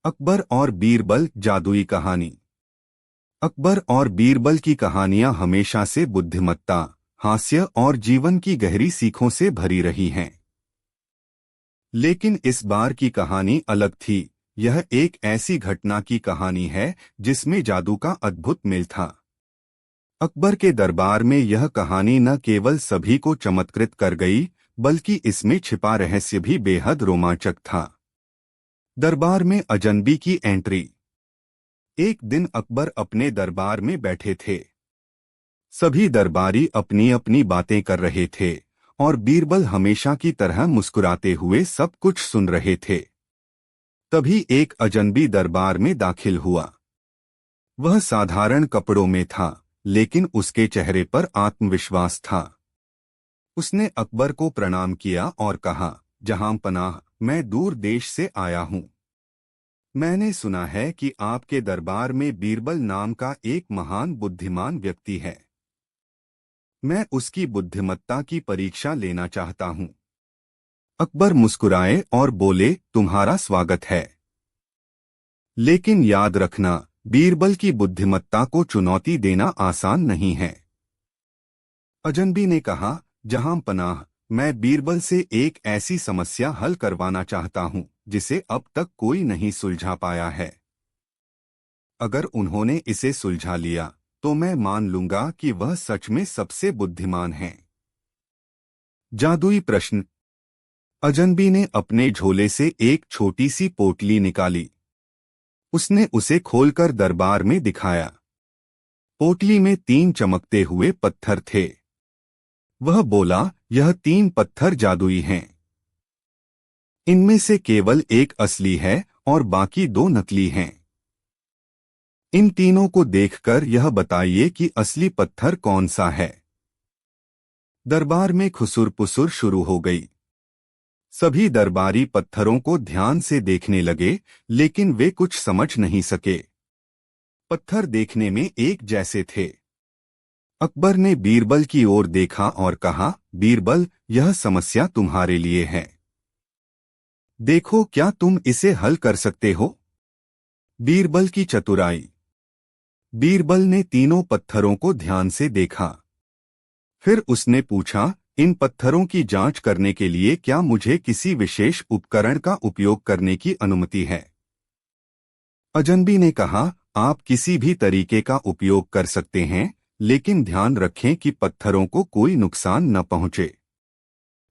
अकबर और बीरबल जादुई कहानी। अकबर और बीरबल की कहानियां हमेशा से बुद्धिमत्ता, हास्य और जीवन की गहरी सीखों से भरी रही हैं। लेकिन इस बार की कहानी अलग थी। यह एक ऐसी घटना की कहानी है जिसमें जादू का अद्भुत मेल था। अकबर के दरबार में यह कहानी न केवल सभी को चमत्कृत कर गई, बल्कि इसमें छिपा रहस्य भी बेहद रोमांचक था। दरबार में अजनबी की एंट्री। एक दिन अकबर अपने दरबार में बैठे थे। सभी दरबारी अपनी अपनी बातें कर रहे थे और बीरबल हमेशा की तरह मुस्कुराते हुए सब कुछ सुन रहे थे। तभी एक अजनबी दरबार में दाखिल हुआ। वह साधारण कपड़ों में था, लेकिन उसके चेहरे पर आत्मविश्वास था। उसने अकबर को प्रणाम किया और कहा, जहां पनाह, मैं दूर देश से आया हूं। मैंने सुना है कि आपके दरबार में बीरबल नाम का एक महान बुद्धिमान व्यक्ति है। मैं उसकी बुद्धिमत्ता की परीक्षा लेना चाहता हूं। अकबर मुस्कुराए और बोले, तुम्हारा स्वागत है। लेकिन याद रखना, बीरबल की बुद्धिमत्ता को चुनौती देना आसान नहीं है। अजनबी ने कहा, जहां पनाह, मैं बीरबल से एक ऐसी समस्या हल करवाना चाहता हूं जिसे अब तक कोई नहीं सुलझा पाया है। अगर उन्होंने इसे सुलझा लिया तो मैं मान लूंगा कि वह सच में सबसे बुद्धिमान हैं। जादुई प्रश्न। अजनबी ने अपने झोले से एक छोटी सी पोटली निकाली। उसने उसे खोलकर दरबार में दिखाया। पोटली में 3 चमकते हुए पत्थर थे। वह बोला, यह 3 पत्थर जादुई हैं। इनमें से केवल एक असली है और बाकी 2 नकली हैं। इन तीनों को देखकर यह बताइए कि असली पत्थर कौन सा है। दरबार में खुसुर-पुसुर शुरू हो गई। सभी दरबारी पत्थरों को ध्यान से देखने लगे, लेकिन वे कुछ समझ नहीं सके। पत्थर देखने में एक जैसे थे। अकबर ने बीरबल की ओर देखा और कहा, बीरबल, यह समस्या तुम्हारे लिए है। देखो, क्या तुम इसे हल कर सकते हो? बीरबल की चतुराई। बीरबल ने तीनों पत्थरों को ध्यान से देखा। फिर उसने पूछा, इन पत्थरों की जांच करने के लिए क्या मुझे किसी विशेष उपकरण का उपयोग करने की अनुमति है? अजनबी ने कहा, आप किसी भी तरीके का उपयोग कर सकते हैं, लेकिन ध्यान रखें कि पत्थरों को कोई नुकसान न पहुंचे।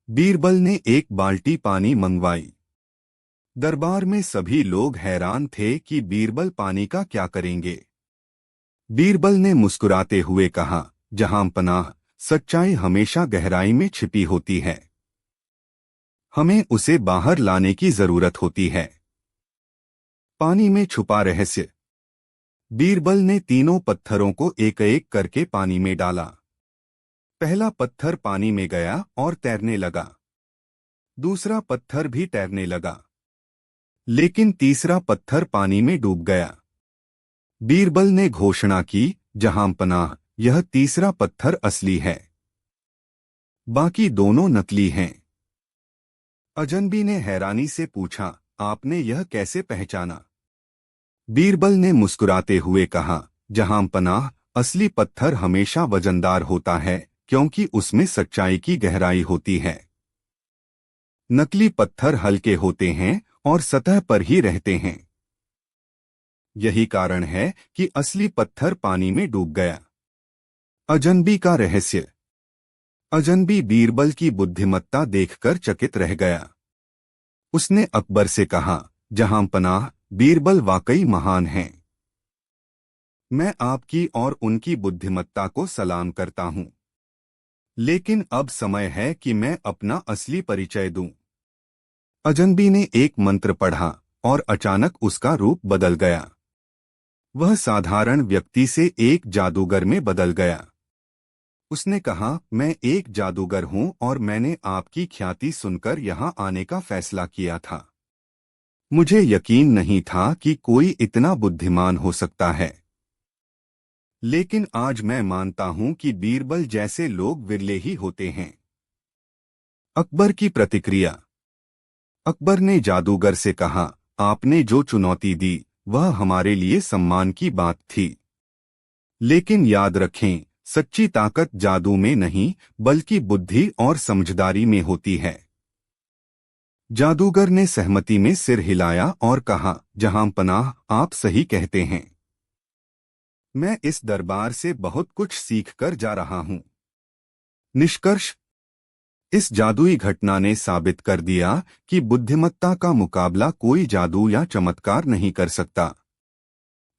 बीरबल ने एक बाल्टी पानी मंगवाई। दरबार में सभी लोग हैरान थे कि बीरबल पानी का क्या करेंगे। बीरबल ने मुस्कुराते हुए कहा, जहां पनाह, सच्चाई हमेशा गहराई में छिपी होती है। हमें उसे बाहर लाने की जरूरत होती है। पानी में छुपा रहस्य। बीरबल ने तीनों पत्थरों को एक एक करके पानी में डाला। पहला पत्थर पानी में गया और तैरने लगा। दूसरा पत्थर भी तैरने लगा, लेकिन तीसरा पत्थर पानी में डूब गया। बीरबल ने घोषणा की, जहां पनाह, यह तीसरा पत्थर असली है, बाकी दोनों नकली हैं। अजनबी ने हैरानी से पूछा, आपने यह कैसे पहचाना? बीरबल ने मुस्कुराते हुए कहा, जहां पनाह, असली पत्थर हमेशा वजनदार होता है, क्योंकि उसमें सच्चाई की गहराई होती है। नकली पत्थर हल्के होते हैं और सतह पर ही रहते हैं। यही कारण है कि असली पत्थर पानी में डूब गया। अजनबी का रहस्य। अजनबी बीरबल की बुद्धिमत्ता देखकर चकित रह गया। उसने अकबर से कहा, जहां पनाह, बीरबल वाकई महान हैं। मैं आपकी और उनकी बुद्धिमत्ता को सलाम करता हूं। लेकिन अब समय है कि मैं अपना असली परिचय दूं। अजनबी ने एक मंत्र पढ़ा और अचानक उसका रूप बदल गया। वह साधारण व्यक्ति से एक जादूगर में बदल गया। उसने कहा, मैं एक जादूगर हूं और मैंने आपकी ख्याति सुनकर यहां आने का फैसला किया था। मुझे यकीन नहीं था कि कोई इतना बुद्धिमान हो सकता है। लेकिन आज मैं मानता हूं कि बीरबल जैसे लोग विरले ही होते हैं। अकबर की प्रतिक्रिया। अकबर ने जादूगर से कहा, आपने जो चुनौती दी वह हमारे लिए सम्मान की बात थी। लेकिन याद रखें, सच्ची ताकत जादू में नहीं बल्कि बुद्धि और समझदारी में होती है। जादूगर ने सहमति में सिर हिलाया और कहा, जहां पनाह, आप सही कहते हैं। मैं इस दरबार से बहुत कुछ सीख कर जा रहा हूं। निष्कर्ष, इस जादुई घटना ने साबित कर दिया कि बुद्धिमत्ता का मुकाबला कोई जादू या चमत्कार नहीं कर सकता।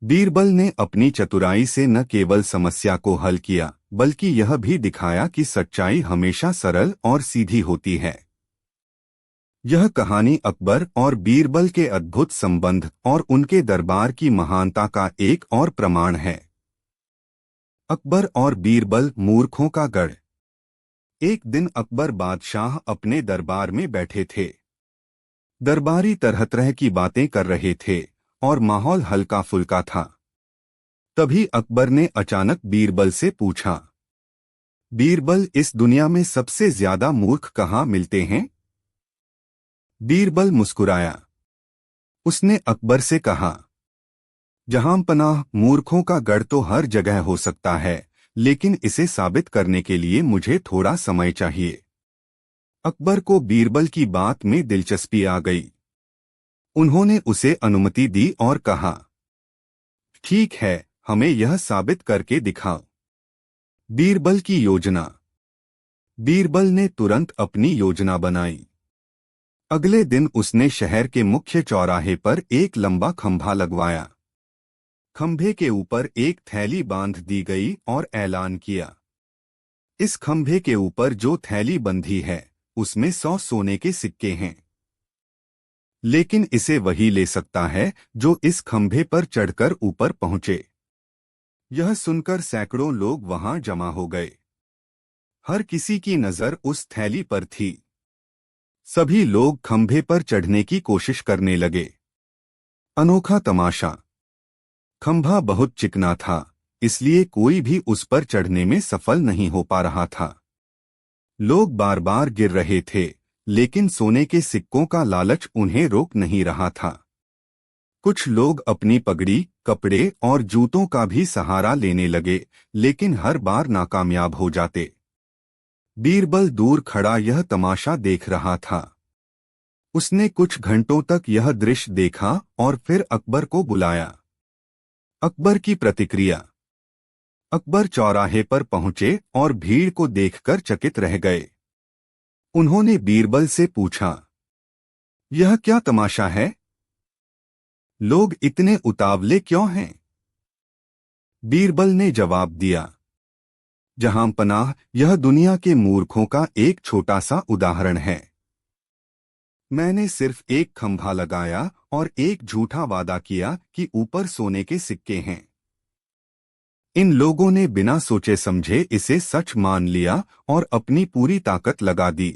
बीरबल ने अपनी चतुराई से न केवल समस्या को हल किया बल्कि यह भी दिखाया कि सच्चाई हमेशा सरल और सीधी होती है। यह कहानी अकबर और बीरबल के अद्भुत संबंध और उनके दरबार की महानता का एक और प्रमाण है। अकबर और बीरबल, मूर्खों का गढ़। एक दिन अकबर बादशाह अपने दरबार में बैठे थे। दरबारी तरह तरह की बातें कर रहे थे और माहौल हल्का फुल्का था। तभी अकबर ने अचानक बीरबल से पूछा, बीरबल, इस दुनिया में सबसे ज्यादा मूर्ख कहाँ मिलते हैं? बीरबल मुस्कुराया। उसने अकबर से कहा, जहां पनाह, मूर्खों का गढ़ तो हर जगह हो सकता है, लेकिन इसे साबित करने के लिए मुझे थोड़ा समय चाहिए। अकबर को बीरबल की बात में दिलचस्पी आ गई। उन्होंने उसे अनुमति दी और कहा, ठीक है, हमें यह साबित करके दिखाओ। बीरबल की योजना। बीरबल ने तुरंत अपनी योजना बनाई। अगले दिन उसने शहर के मुख्य चौराहे पर एक लंबा खंभा लगवाया। खंभे के ऊपर एक थैली बांध दी गई और ऐलान किया, इस खंभे के ऊपर जो थैली बंधी है उसमें 100 सोने के सिक्के हैं। लेकिन इसे वही ले सकता है जो इस खंभे पर चढ़कर ऊपर पहुंचे। यह सुनकर सैकड़ों लोग वहां जमा हो गए। हर किसी की नजर उस थैली पर थी। सभी लोग खंभे पर चढ़ने की कोशिश करने लगे। अनोखा तमाशा। खंभा बहुत चिकना था, इसलिए कोई भी उस पर चढ़ने में सफल नहीं हो पा रहा था। लोग बार बार गिर रहे थे, लेकिन सोने के सिक्कों का लालच उन्हें रोक नहीं रहा था। कुछ लोग अपनी पगड़ी, कपड़े और जूतों का भी सहारा लेने लगे, लेकिन हर बार नाकामयाब हो जाते। बीरबल दूर खड़ा यह तमाशा देख रहा था। उसने कुछ घंटों तक यह दृश्य देखा और फिर अकबर को बुलाया। अकबर की प्रतिक्रिया। अकबर चौराहे पर पहुंचे और भीड़ को देखकर चकित रह गए। उन्होंने बीरबल से पूछा, यह क्या तमाशा है? लोग इतने उतावले क्यों हैं? बीरबल ने जवाब दिया, जहां पनाह, यह दुनिया के मूर्खों का एक छोटा सा उदाहरण है। मैंने सिर्फ एक खंभा लगाया और एक झूठा वादा किया कि ऊपर सोने के सिक्के हैं। इन लोगों ने बिना सोचे समझे इसे सच मान लिया और अपनी पूरी ताकत लगा दी।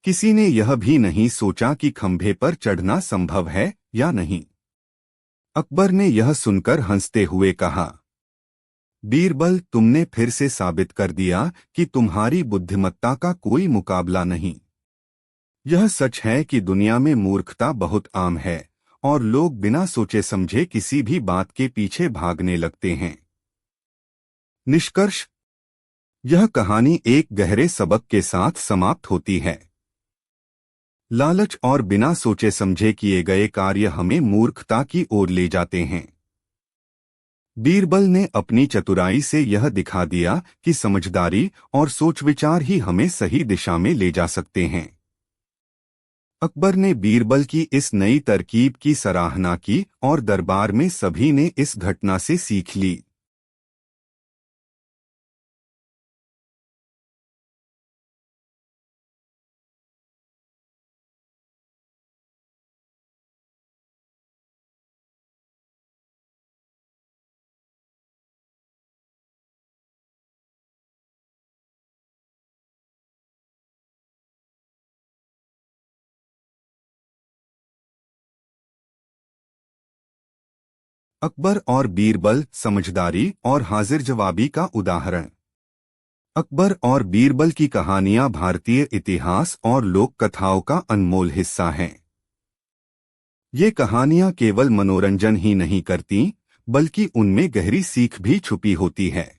किसी ने यह भी नहीं सोचा कि खंभे पर चढ़ना संभव है या नहीं। अकबर ने यह सुनकर हंसते हुए कहा, बीरबल, तुमने फिर से साबित कर दिया कि तुम्हारी बुद्धिमत्ता का कोई मुकाबला नहीं। यह सच है कि दुनिया में मूर्खता बहुत आम है और लोग बिना सोचे समझे किसी भी बात के पीछे भागने लगते हैं। निष्कर्ष, यह कहानी एक गहरे सबक के साथ समाप्त होती है। लालच और बिना सोचे समझे किए गए कार्य हमें मूर्खता की ओर ले जाते हैं। बीरबल ने अपनी चतुराई से यह दिखा दिया कि समझदारी और सोच विचार ही हमें सही दिशा में ले जा सकते हैं। अकबर ने बीरबल की इस नई तरकीब की सराहना की और दरबार में सभी ने इस घटना से सीख ली। अकबर और बीरबल, समझदारी और हाजिर जवाबी का उदाहरण। अकबर और बीरबल की कहानियां भारतीय इतिहास और लोक कथाओं का अनमोल हिस्सा हैं। ये कहानियां केवल मनोरंजन ही नहीं करती, बल्कि उनमें गहरी सीख भी छुपी होती है।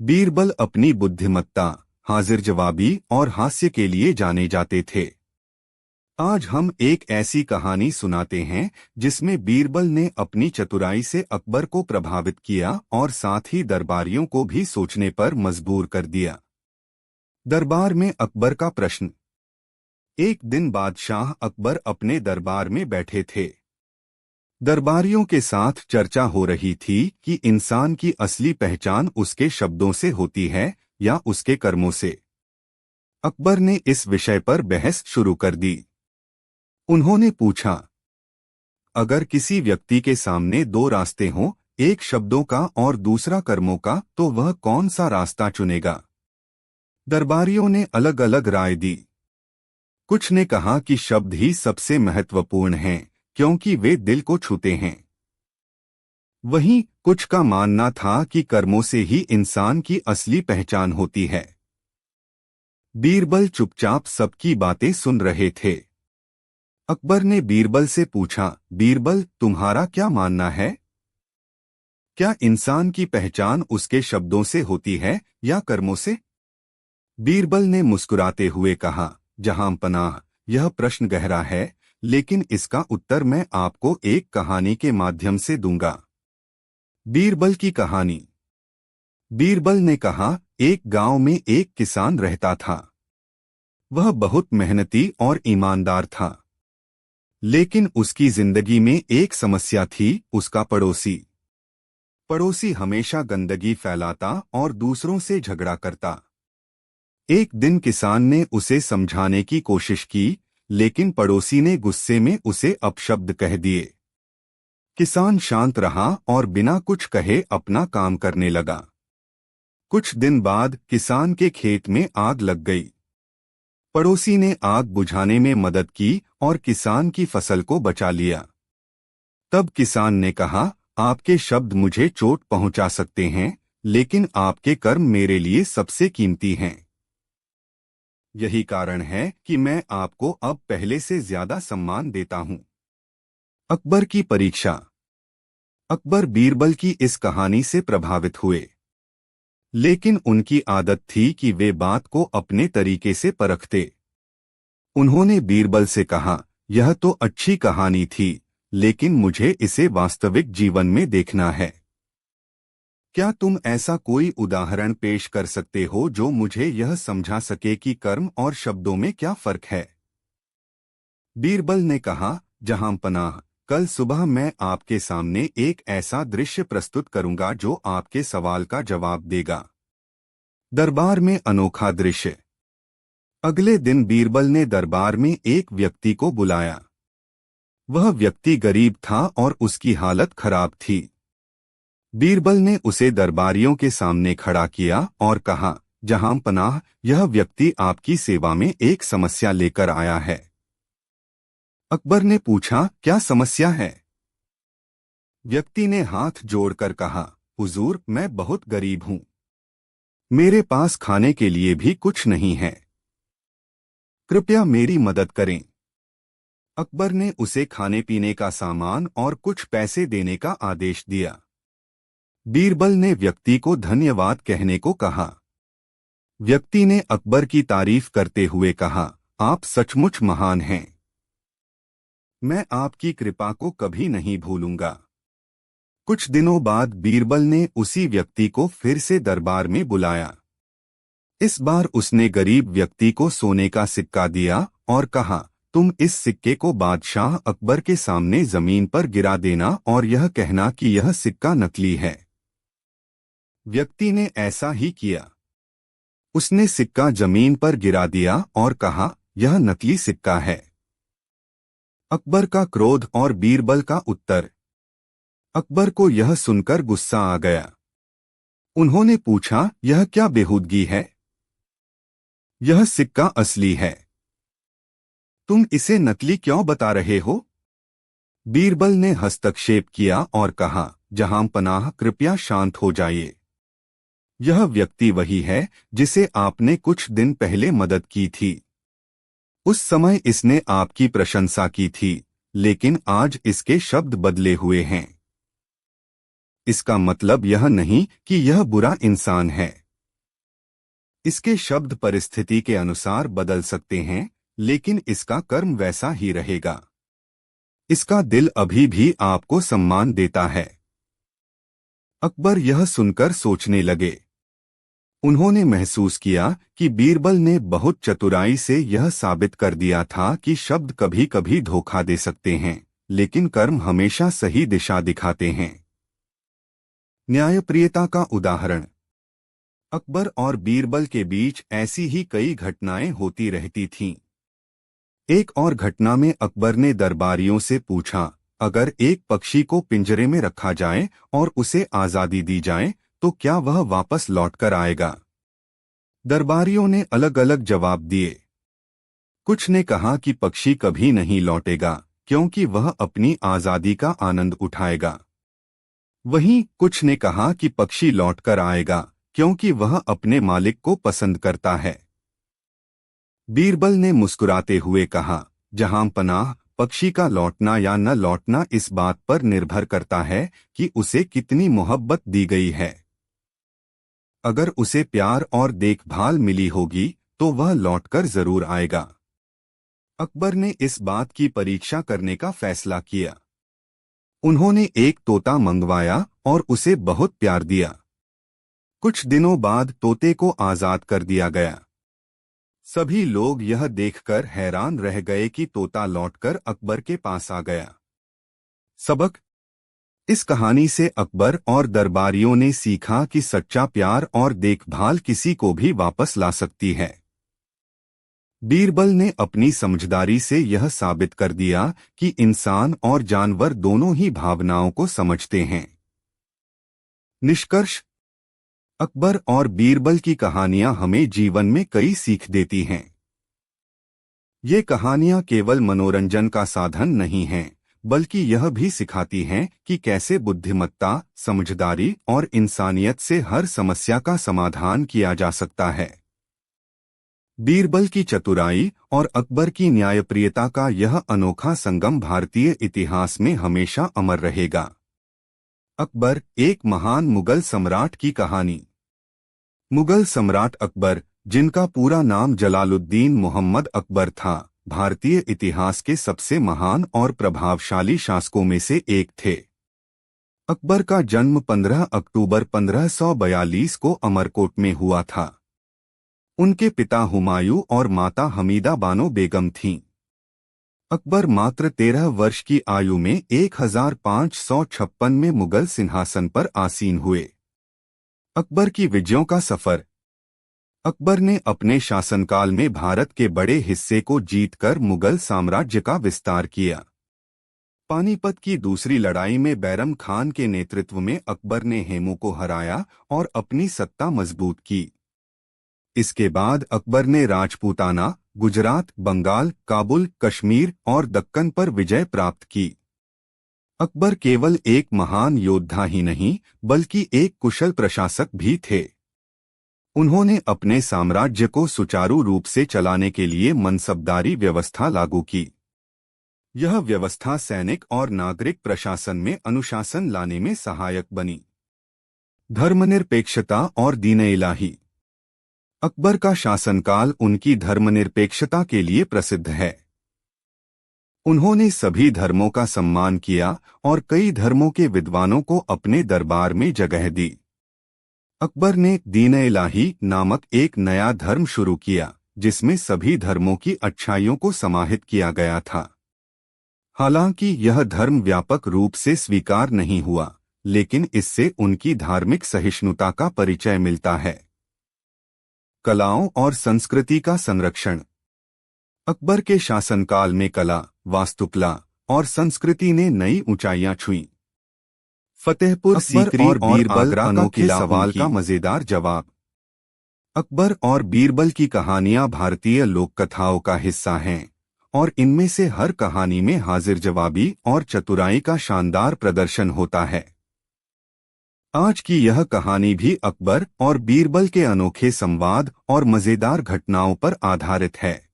बीरबल अपनी बुद्धिमत्ता, हाजिर जवाबी और हास्य के लिए जाने जाते थे। आज हम एक ऐसी कहानी सुनाते हैं जिसमें बीरबल ने अपनी चतुराई से अकबर को प्रभावित किया और साथ ही दरबारियों को भी सोचने पर मजबूर कर दिया। दरबार में अकबर का प्रश्न। एक दिन बादशाह अकबर अपने दरबार में बैठे थे। दरबारियों के साथ चर्चा हो रही थी कि इंसान की असली पहचान उसके शब्दों से होती है या उसके कर्मों से। अकबर ने इस विषय पर बहस शुरू कर दी। उन्होंने पूछा, अगर किसी व्यक्ति के सामने दो रास्ते हों, एक शब्दों का और दूसरा कर्मों का, तो वह कौन सा रास्ता चुनेगा? दरबारियों ने अलग अलग राय दी। कुछ ने कहा कि शब्द ही सबसे महत्वपूर्ण हैं, क्योंकि वे दिल को छूते हैं। वहीं कुछ का मानना था कि कर्मों से ही इंसान की असली पहचान होती है। बीरबल चुपचाप सबकी बातें सुन रहे थे। अकबर ने बीरबल से पूछा, बीरबल, तुम्हारा क्या मानना है? क्या इंसान की पहचान उसके शब्दों से होती है या कर्मों से? बीरबल ने मुस्कुराते हुए कहा, जहां पनाह, यह प्रश्न गहरा है, लेकिन इसका उत्तर मैं आपको एक कहानी के माध्यम से दूंगा। बीरबल की कहानी। बीरबल ने कहा, एक गांव में एक किसान रहता था। वह बहुत मेहनती और ईमानदार था, लेकिन उसकी जिंदगी में एक समस्या थी, उसका पड़ोसी। पड़ोसी हमेशा गंदगी फैलाता और दूसरों से झगड़ा करता। एक दिन किसान ने उसे समझाने की कोशिश की, लेकिन पड़ोसी ने गुस्से में उसे अपशब्द कह दिए। किसान शांत रहा और बिना कुछ कहे अपना काम करने लगा। कुछ दिन बाद किसान के खेत में आग लग गई। पड़ोसी ने आग बुझाने में मदद की और किसान की फसल को बचा लिया। तब किसान ने कहा, आपके शब्द मुझे चोट पहुंचा सकते हैं, लेकिन आपके कर्म मेरे लिए सबसे कीमती हैं। यही कारण है कि मैं आपको अब पहले से ज्यादा सम्मान देता हूं। अकबर की परीक्षा। अकबर बीरबल की इस कहानी से प्रभावित हुए, लेकिन उनकी आदत थी कि वे बात को अपने तरीके से परखते। उन्होंने बीरबल से कहा, यह तो अच्छी कहानी थी, लेकिन मुझे इसे वास्तविक जीवन में देखना है। क्या तुम ऐसा कोई उदाहरण पेश कर सकते हो जो मुझे यह समझा सके कि कर्म और शब्दों में क्या फर्क है? बीरबल ने कहा, जहां पनाह, कल सुबह मैं आपके सामने एक ऐसा दृश्य प्रस्तुत करूंगा जो आपके सवाल का जवाब देगा। दरबार में अनोखा दृश्य। अगले दिन बीरबल ने दरबार में एक व्यक्ति को बुलाया। वह व्यक्ति गरीब था और उसकी हालत खराब थी। बीरबल ने उसे दरबारियों के सामने खड़ा किया और कहा, जहां पनाह, यह व्यक्ति आपकी सेवा में एक समस्या लेकर आया है। अकबर ने पूछा, क्या समस्या है? व्यक्ति ने हाथ जोड़कर कहा, हुजूर, मैं बहुत गरीब हूं। मेरे पास खाने के लिए भी कुछ नहीं है। कृपया मेरी मदद करें। अकबर ने उसे खाने पीने का सामान और कुछ पैसे देने का आदेश दिया। बीरबल ने व्यक्ति को धन्यवाद कहने को कहा। व्यक्ति ने अकबर की तारीफ करते हुए कहा, आप सचमुच महान हैं। मैं आपकी कृपा को कभी नहीं भूलूंगा। कुछ दिनों बाद बीरबल ने उसी व्यक्ति को फिर से दरबार में बुलाया। इस बार उसने गरीब व्यक्ति को सोने का सिक्का दिया और कहा, तुम इस सिक्के को बादशाह अकबर के सामने जमीन पर गिरा देना और यह कहना कि यह सिक्का नकली है। व्यक्ति ने ऐसा ही किया। उसने सिक्का जमीन पर गिरा दिया और कहा, यह नकली सिक्का है। अकबर का क्रोध और बीरबल का उत्तर। अकबर को यह सुनकर गुस्सा आ गया। उन्होंने पूछा, यह क्या बेहूदगी है? यह सिक्का असली है। तुम इसे नकली क्यों बता रहे हो? बीरबल ने हस्तक्षेप किया और कहा, जहां पनाह, कृपया शांत हो जाइए। यह व्यक्ति वही है जिसे आपने कुछ दिन पहले मदद की थी। उस समय इसने आपकी प्रशंसा की थी, लेकिन आज इसके शब्द बदले हुए हैं। इसका मतलब यह नहीं कि यह बुरा इंसान है। इसके शब्द परिस्थिति के अनुसार बदल सकते हैं, लेकिन इसका कर्म वैसा ही रहेगा। इसका दिल अभी भी आपको सम्मान देता है। अकबर यह सुनकर सोचने लगे। उन्होंने महसूस किया कि बीरबल ने बहुत चतुराई से यह साबित कर दिया था कि शब्द कभी कभी धोखा दे सकते हैं, लेकिन कर्म हमेशा सही दिशा दिखाते हैं। न्यायप्रियता का उदाहरण। अकबर और बीरबल के बीच ऐसी ही कई घटनाएं होती रहती थीं। एक और घटना में अकबर ने दरबारियों से पूछा, अगर एक पक्षी को पिंजरे में रखा जाए और उसे आजादी दी जाए तो क्या वह वापस लौटकर आएगा? दरबारियों ने अलग अलग जवाब दिए। कुछ ने कहा कि पक्षी कभी नहीं लौटेगा क्योंकि वह अपनी आजादी का आनंद उठाएगा। वहीं कुछ ने कहा कि पक्षी लौटकर आएगा क्योंकि वह अपने मालिक को पसंद करता है। बीरबल ने मुस्कुराते हुए कहा, जहां पनाह, पक्षी का लौटना या न लौटना इस बात पर निर्भर करता है कि उसे कितनी मोहब्बत दी गई है। अगर उसे प्यार और देखभाल मिली होगी तो वह लौटकर जरूर आएगा। अकबर ने इस बात की परीक्षा करने का फैसला किया। उन्होंने एक तोता मंगवाया और उसे बहुत प्यार दिया। कुछ दिनों बाद तोते को आजाद कर दिया गया। सभी लोग यह देखकर हैरान रह गए कि तोता लौटकर अकबर के पास आ गया। सबक। इस कहानी से अकबर और दरबारियों ने सीखा कि सच्चा प्यार और देखभाल किसी को भी वापस ला सकती है। बीरबल ने अपनी समझदारी से यह साबित कर दिया कि इंसान और जानवर दोनों ही भावनाओं को समझते हैं। निष्कर्ष। अकबर और बीरबल की कहानियां हमें जीवन में कई सीख देती हैं। ये कहानियां केवल मनोरंजन का साधन नहीं हैं, बल्कि यह भी सिखाती हैं कि कैसे बुद्धिमत्ता, समझदारी और इंसानियत से हर समस्या का समाधान किया जा सकता है। बीरबल की चतुराई और अकबर की न्यायप्रियता का यह अनोखा संगम भारतीय इतिहास में हमेशा अमर रहेगा। अकबर, एक महान मुगल सम्राट की कहानी। मुगल सम्राट अकबर, जिनका पूरा नाम जलालुद्दीन मोहम्मद अकबर था, भारतीय इतिहास के सबसे महान और प्रभावशाली शासकों में से एक थे। अकबर का जन्म 15 अक्टूबर 1542 को अमरकोट में हुआ था। उनके पिता हुमायूं और माता हमीदा बानो बेगम थीं। अकबर मात्र 13 वर्ष की आयु में 1556 में मुगल सिंहासन पर आसीन हुए। अकबर की विजयों का सफर। अकबर ने अपने शासनकाल में भारत के बड़े हिस्से को जीतकर मुगल साम्राज्य का विस्तार किया। पानीपत की दूसरी लड़ाई में बैरम खान के नेतृत्व में अकबर ने हेमू को हराया और अपनी सत्ता मजबूत की। इसके बाद अकबर ने राजपूताना, गुजरात, बंगाल, काबुल, कश्मीर और दक्कन पर विजय प्राप्त की। अकबर केवल एक महान योद्धा ही नहीं, बल्कि एक कुशल प्रशासक भी थे। उन्होंने अपने साम्राज्य को सुचारू रूप से चलाने के लिए मनसबदारी व्यवस्था लागू की। यह व्यवस्था सैनिक और नागरिक प्रशासन में अनुशासन लाने में सहायक बनी। धर्मनिरपेक्षता और दीन-ए-इलाही। अकबर का शासनकाल उनकी धर्मनिरपेक्षता के लिए प्रसिद्ध है। उन्होंने सभी धर्मों का सम्मान किया और कई धर्मों के विद्वानों को अपने दरबार में जगह दी। अकबर ने दीन-ए-इलाही नामक एक नया धर्म शुरू किया, जिसमें सभी धर्मों की अच्छाइयों को समाहित किया गया था। हालांकि यह धर्म व्यापक रूप से स्वीकार नहीं हुआ, लेकिन इससे उनकी धार्मिक सहिष्णुता का परिचय मिलता है। कलाओं और संस्कृति का संरक्षण। अकबर के शासनकाल में कला, वास्तुकला और संस्कृति ने नई ऊंचाइयां छुईं। फतेहपुर सीकरी और बीरबल अनोखे सवाल का मजेदार जवाब। अकबर और बीरबल की कहानियां भारतीय लोक कथाओं का हिस्सा हैं और इनमें से हर कहानी में हाजिर जवाबी और चतुराई का शानदार प्रदर्शन होता है। आज की यह कहानी भी अकबर और बीरबल के अनोखे संवाद और मजेदार घटनाओं पर आधारित है।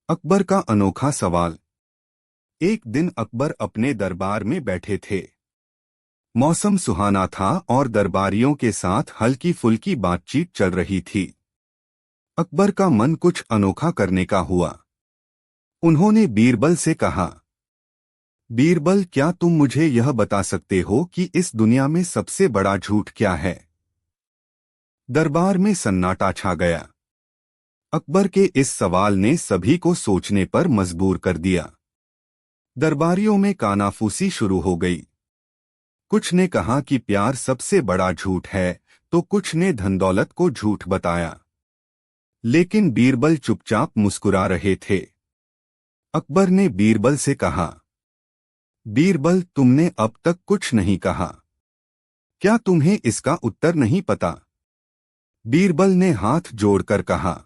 अकबर का अनोखा सवाल। एक दिन अकबर अपने दरबार में बैठे थे। मौसम सुहाना था और दरबारियों के साथ हल्की फुल्की बातचीत चल रही थी। अकबर का मन कुछ अनोखा करने का हुआ। उन्होंने बीरबल से कहा, बीरबल, क्या तुम मुझे यह बता सकते हो कि इस दुनिया में सबसे बड़ा झूठ क्या है? दरबार में सन्नाटा छा गया। अकबर के इस सवाल ने सभी को सोचने पर मजबूर कर दिया। दरबारियों में कानाफूसी शुरू हो गई। कुछ ने कहा कि प्यार सबसे बड़ा झूठ है, तो कुछ ने धन दौलत को झूठ बताया। लेकिन बीरबल चुपचाप मुस्कुरा रहे थे। अकबर ने बीरबल से कहा, बीरबल, तुमने अब तक कुछ नहीं कहा। क्या तुम्हें इसका उत्तर नहीं पता? बीरबल ने हाथ जोड़कर कहा,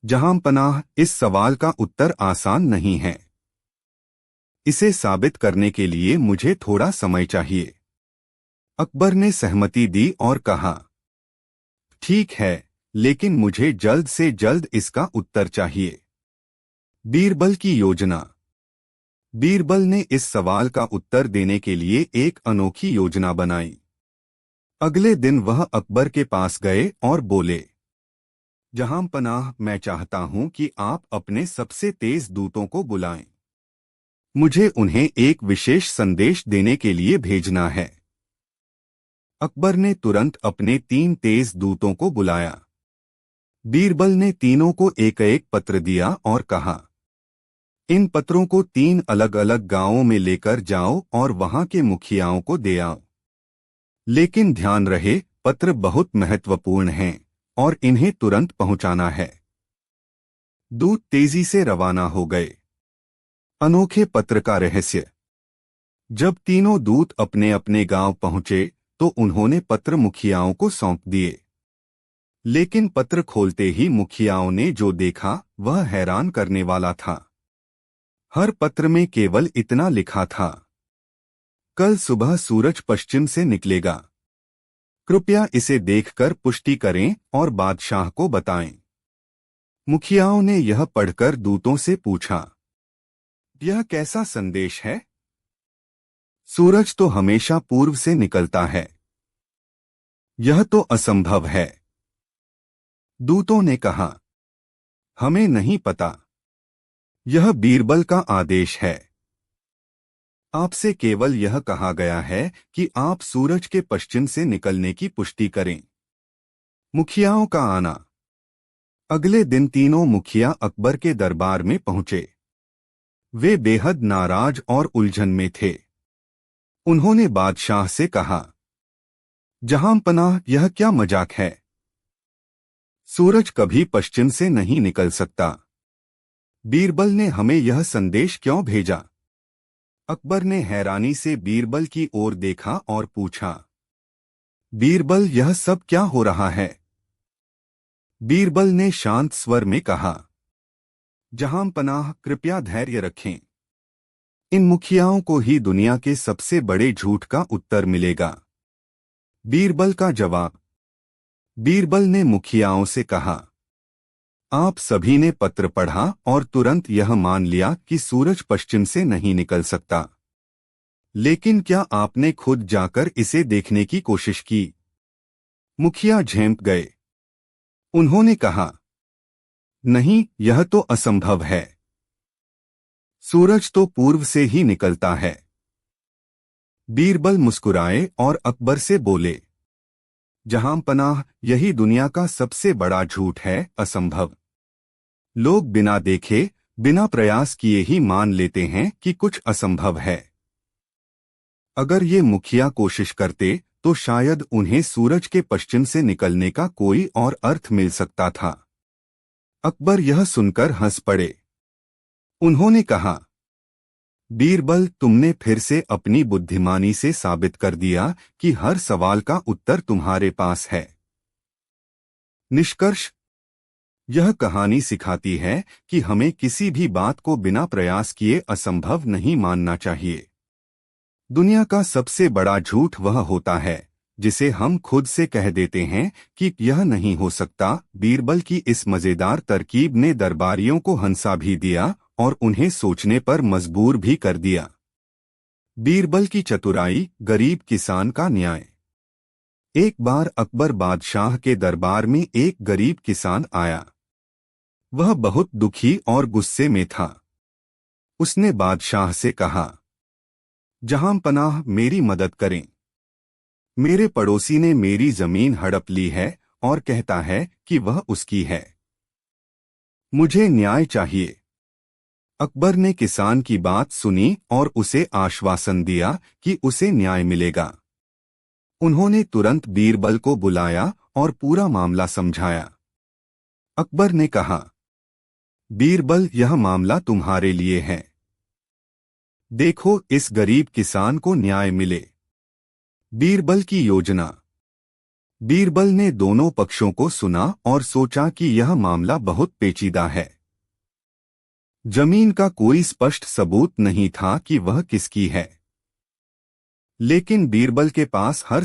जहांपनाह, इस सवाल का उत्तर आसान नहीं है। इसे साबित करने के लिए मुझे थोड़ा समय चाहिए। अकबर ने सहमति दी और कहा, ठीक है, लेकिन मुझे जल्द से जल्द इसका उत्तर चाहिए। बीरबल की योजना। बीरबल ने इस सवाल का उत्तर देने के लिए एक अनोखी योजना बनाई। अगले दिन वह अकबर के पास गए और बोले, जहांपनाह, मैं चाहता हूं कि आप अपने सबसे तेज दूतों को बुलाएं। मुझे उन्हें एक विशेष संदेश देने के लिए भेजना है। अकबर ने तुरंत अपने 3 तेज दूतों को बुलाया। बीरबल ने तीनों को एक एक पत्र दिया और कहा, इन पत्रों को 3 अलग अलग गांवों में लेकर जाओ और वहां के मुखियाओं को दे आओ। लेकिन ध्यान रहे, पत्र बहुत महत्वपूर्ण हैं और इन्हें तुरंत पहुंचाना है। दूत तेजी से रवाना हो गए। अनोखे पत्र का रहस्य। जब तीनों दूत अपने अपने गांव पहुंचे तो उन्होंने पत्र मुखियाओं को सौंप दिए। लेकिन पत्र खोलते ही मुखियाओं ने जो देखा वह हैरान करने वाला था। हर पत्र में केवल इतना लिखा था, कल सुबह सूरज पश्चिम से निकलेगा। कृपया इसे देखकर पुष्टि करें और बादशाह को बताएं। मुखियाओं ने यह पढ़कर दूतों से पूछा, यह कैसा संदेश है? सूरज तो हमेशा पूर्व से निकलता है। यह तो असंभव है। दूतों ने कहा, हमें नहीं पता। यह बीरबल का आदेश है। आपसे केवल यह कहा गया है कि आप सूरज के पश्चिम से निकलने की पुष्टि करें। मुखियाओं का आना। अगले दिन तीनों मुखिया अकबर के दरबार में पहुंचे। वे बेहद नाराज और उलझन में थे। उन्होंने बादशाह से कहा, जहांपनाह, यह क्या मजाक है? सूरज कभी पश्चिम से नहीं निकल सकता। बीरबल ने हमें यह संदेश क्यों भेजा? अकबर ने हैरानी से बीरबल की ओर देखा और पूछा, बीरबल, यह सब क्या हो रहा है? बीरबल ने शांत स्वर में कहा, जहांपनाह, कृपया धैर्य रखें। इन मुखियाओं को ही दुनिया के सबसे बड़े झूठ का उत्तर मिलेगा। बीरबल का जवाब। बीरबल ने मुखियाओं से कहा, आप सभी ने पत्र पढ़ा और तुरंत यह मान लिया कि सूरज पश्चिम से नहीं निकल सकता। लेकिन क्या आपने खुद जाकर इसे देखने की कोशिश की? मुखिया झेंप गए। उन्होंने कहा, नहीं, यह तो असंभव है। सूरज तो पूर्व से ही निकलता है। बीरबल मुस्कुराए और अकबर से बोले, जहांपनाह, यही दुनिया का सबसे बड़ा झूठ है, असंभव। लोग बिना देखे, बिना प्रयास किए ही मान लेते हैं कि कुछ असंभव है। अगर ये मुखिया कोशिश करते तो शायद उन्हें सूरज के पश्चिम से निकलने का कोई और अर्थ मिल सकता था। अकबर यह सुनकर हंस पड़े। उन्होंने कहा, बीरबल, तुमने फिर से अपनी बुद्धिमानी से साबित कर दिया कि हर सवाल का उत्तर तुम्हारे पास है। निष्कर्ष। यह कहानी सिखाती है कि हमें किसी भी बात को बिना प्रयास किए असंभव नहीं मानना चाहिए। दुनिया का सबसे बड़ा झूठ वह होता है जिसे हम खुद से कह देते हैं कि यह नहीं हो सकता। बीरबल की इस मजेदार तरकीब ने दरबारियों को हंसा भी दिया और उन्हें सोचने पर मजबूर भी कर दिया। बीरबल की चतुराई, गरीब किसान का न्याय। एक बार अकबर बादशाह के दरबार में एक गरीब किसान आया। वह बहुत दुखी और गुस्से में था। उसने बादशाह से कहा, जहां पनाह, मेरी मदद करें। मेरे पड़ोसी ने मेरी जमीन हड़प ली है और कहता है कि वह उसकी है। मुझे न्याय चाहिए। अकबर ने किसान की बात सुनी और उसे आश्वासन दिया कि उसे न्याय मिलेगा। उन्होंने तुरंत बीरबल को बुलाया और पूरा मामला समझाया। अकबर ने कहा, बीरबल, यह मामला तुम्हारे लिए है। देखो, इस गरीब किसान को न्याय मिले। बीरबल की योजना। बीरबल ने दोनों पक्षों को सुना और सोचा कि यह मामला बहुत पेचीदा है। जमीन का कोई स्पष्ट सबूत नहीं था कि वह किसकी है, लेकिन बीरबल के पास हर